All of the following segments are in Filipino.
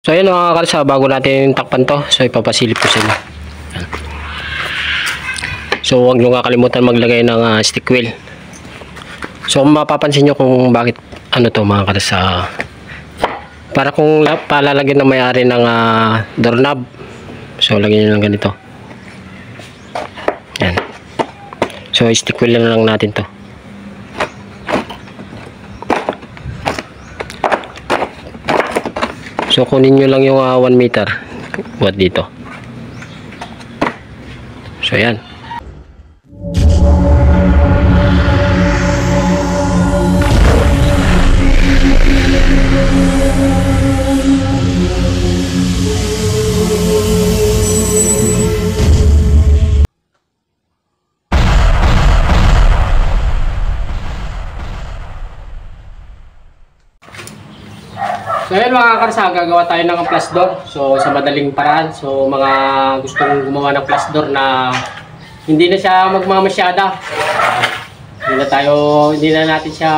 So ayun mga kalsa, bago natin takpan to, so ipapasilip ko sa inyo. So huwag nyo kakalimutan maglagay ng stick wheel. So kung mapapansin nyo kung bakit ano to mga kalsa, para kung palalagyan ng may-ari ng doorknob. So lagyan nyo lang ganito. Yan. So stick wheel na lang natin to. So kunin nyo lang yung 1 meter buat dito. So yan. So yun mga karsa, gagawa tayo ng plus door. So sa madaling paraan. So mga gustong gumawa ng plus door na hindi na siya magmamasyada. Hindi na natin siya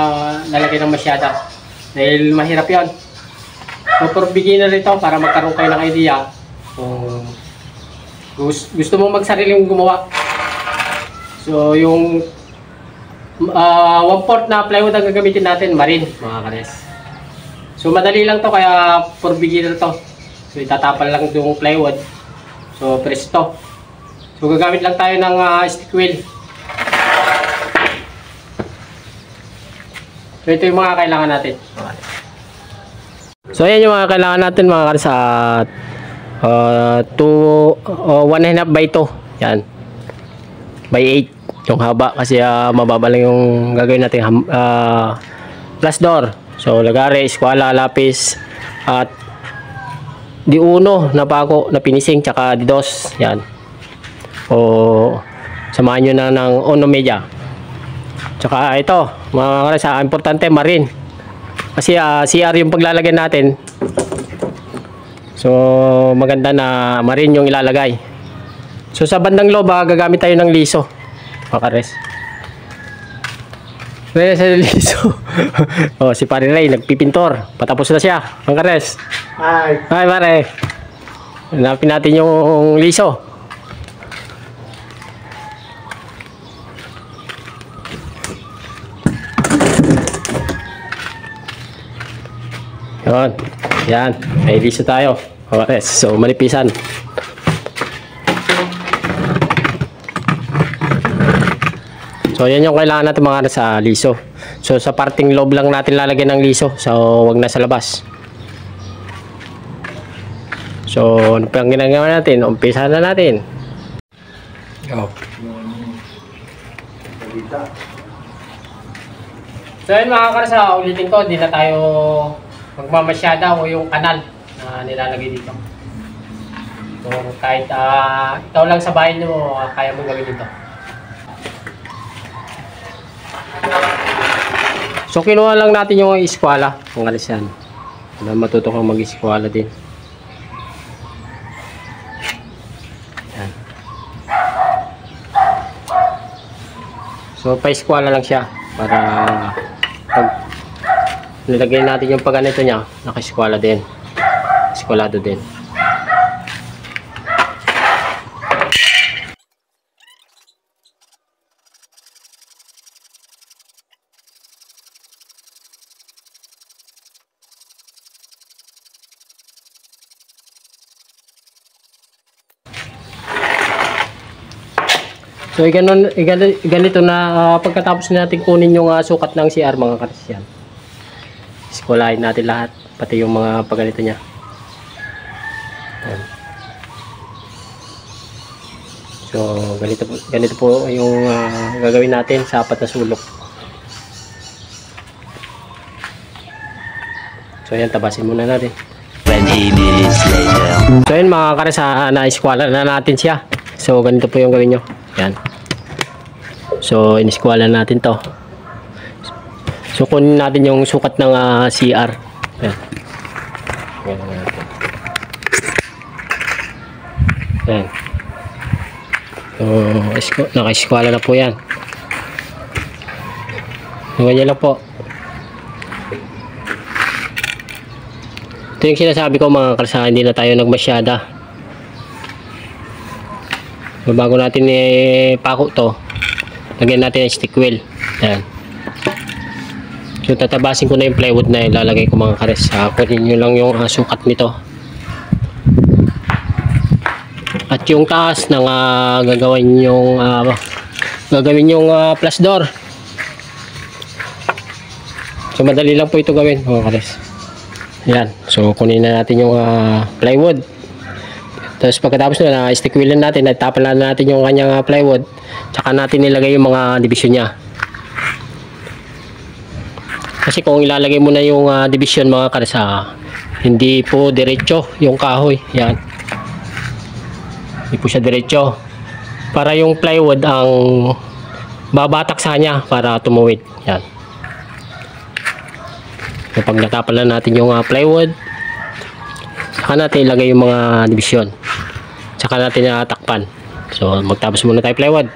lalagyan ng masyada. Dahil mahirap yon. So for beginner ito, para magkaroon kayo ng idea. Kung gusto mong magsariling gumawa. So yung 1/4 na plywood ang gagamitin natin, marine mga kares. So madali lang to, kaya for beginner to. So itatapal lang yung plywood. So press to. So gagamit lang tayo ng stick wheel. So ito yung mga kailangan natin. So ayan yung mga kailangan natin mga karsa. 1.5 by 2. Yan. By 8 yung haba kasi mababa lang yung gagawin natin plus door. So lagare, eskwala, lapis at di uno na pako na pinising tsaka di dos. Yan. O samahan nyo na ng uno media. Tsaka ito mga karasa, importante marine. Kasi CR yung paglalagay natin. So maganda na marine yung ilalagay. So sa bandang loob gagamit tayo ng liso. Mga kares. Kaya sa liso. Oh, si Pare Ray nagpipintor. Patapos na siya. Ang kares. Hi. Hi pare. Hanapin natin yung liso. Yan. Yan. May liso tayo. Ang kares. So manipisan. So yan yung kailangan natin mga sa liso. So sa parting loob lang natin lalagyan ng liso. So wag na sa labas. So ano pa ang ginagawa natin? Umpisa na natin. Go. So yun mga karsa, ulitin ko, hindi na tayo magmamasyada o yung kanal na nilalagay dito. So kahit ikaw lang sa bahay nyo, kaya mo gawin dito. So kinuha lang natin yung eskwala, ang alis yan. Matuto kang mag-eskwala din. Yan. So pa-eskwala lang siya para pag nilagay natin yung pagganito niya, naka-eskwala din. Eskwalado din. So ganito na pagkatapos natin kunin yung sukat ng CR mga karesyan. Eskwalahin natin lahat, pati yung mga pagganito niya. Ayan. So ganito po yung gagawin natin sa apat na sulok. So ayan, tabasin muna natin. 20 minutes later. So ayan mga karesyan, na-eskwala na natin siya. So ganito po yung gawin nyo. Yan. So iniskwala natin to. So kunin natin yung sukat ng CR. Yan. Yan. So naka-eskwala na po yan. Ganyan lang po. Ito yung sinasabi ko mga kalsa, hindi na tayo nagmasyada. So, bago natin ipako to, lagyan natin ang stick wheel. Ayan. So tatabasin ko na yung plywood na ilalagay ko mga kares. Kunin nyo lang yung sukat nito. At yung taas ng gagawin yung plus door. So madali lang po ito gawin mga kares. Yan. So kunin na natin yung plywood. Tapos pagkatapos na stick wheel natin, tapan na natin yung kanyang plywood. Tsaka natin nilagay yung mga division niya. Kasi kung ilalagay mo na yung division mga kares, hindi po diretso yung kahoy. Yan. Hindi po siya diretso. Para yung plywood ang babatak sa kanya para tumuwid. Yan. So, pag natapan na natin yung plywood, saka natin ilagay yung mga division. Saka natin takpan. So magtapos muna tayo plywood.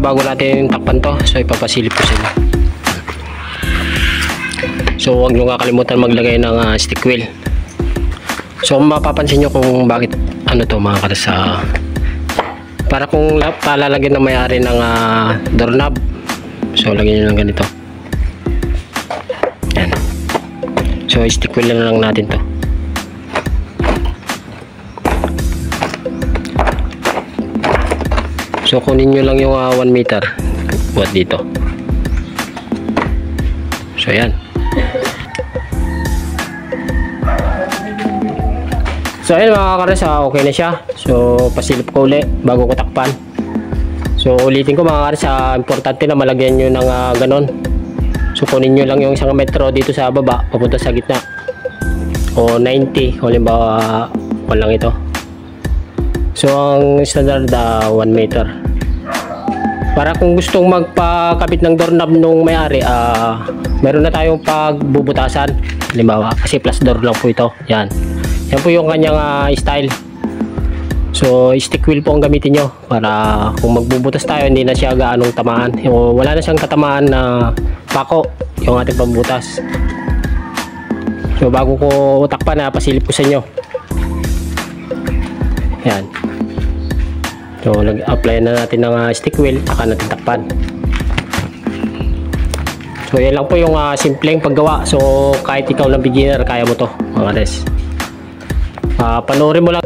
bago natin takpan to, so ipapasilip ko sa inyo. So huwag nyo kakalimutan maglagay ng stick wheel. So mapapansin nyo kung bakit ano to mga kares, para kung palalagyan ng may-ari ng doorknob. So lagyan nyo ng ganito. Yan. So stick wheel na lang natin to. So kunin nyo lang yung 1 meter buat dito. So yan. So ayun mga kares, okay na siya. So pasilip ko ulit bago ko takpan. So ulitin ko mga kares, importante na malagyan nyo ng ganon. So kunin nyo lang yung 1 metro dito sa baba papunta sa gitna, o 90 kung halimbawa walang ito. So ang standard 1 meter. Para kung gustong magpakabit ng doorknob nung may-ari, meron na tayong pagbubutasan. Halimbawa, kasi plus door lang po ito. Yan. Yan po yung kanyang style. So stick wheel po ang gamitin nyo para kung magbubutas tayo hindi na siya gaanong tamaan. O, wala na siyang katamaan na pako yung ating pambutas. So bago ko takpan, pasilip ko sa inyo. Yan. So nag-apply na natin ng stick wheel, saka natin takpan. So yan lang po yung simpleng paggawa. So kahit ikaw lang beginner, kaya mo to mga kares. Panoorin mo lang.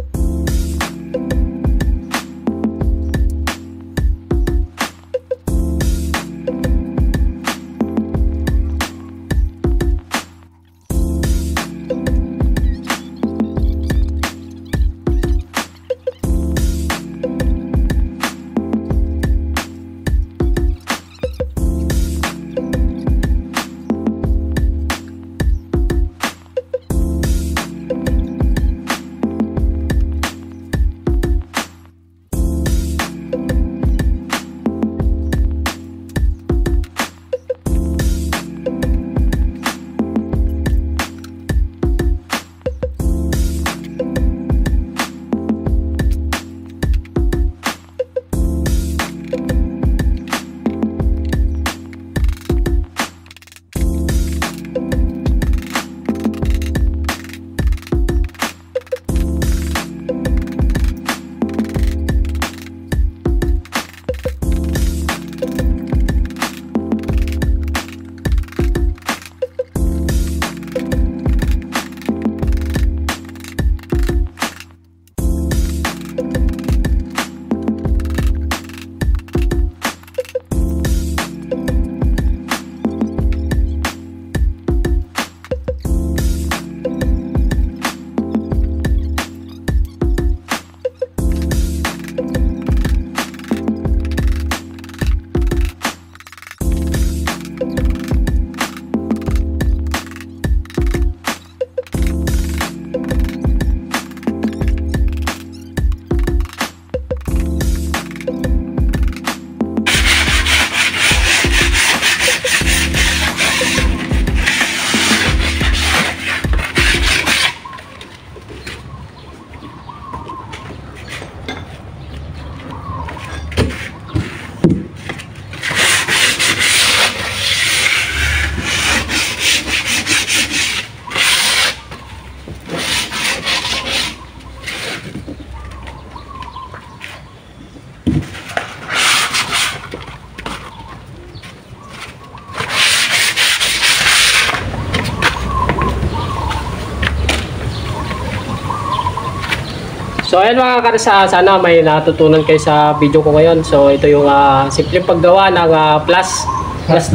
So ayan mga karsa, sana may natutunan kayo sa video ko ngayon. So ito yung simpleng paggawa ng plus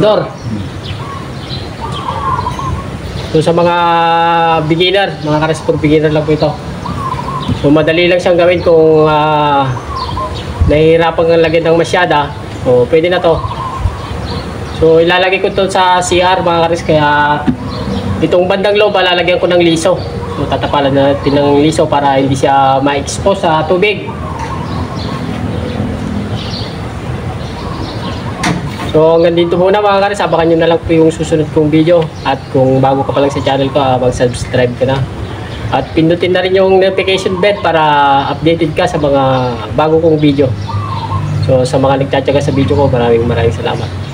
door. So sa mga beginner, mga karsa, for beginner lang po ito. So madali lang siyang gawin kung nahihirapan kang lagyan ng masyada. So pwede na to. So ilalagay ko to sa CR mga karsa, kaya itong bandang loob lalagyan ko ng liso. So tatapalan natin ng liso para hindi siya ma-expose sa tubig. So hanggang dito muna mga kares, abangan nyo na lang po yung susunod kong video. At kung bago ka pa lang sa channel ko, mag-subscribe ka na. At pindutin na rin yung notification bell para updated ka sa mga bago kong video. So sa mga nagtatyaga sa video ko, maraming salamat.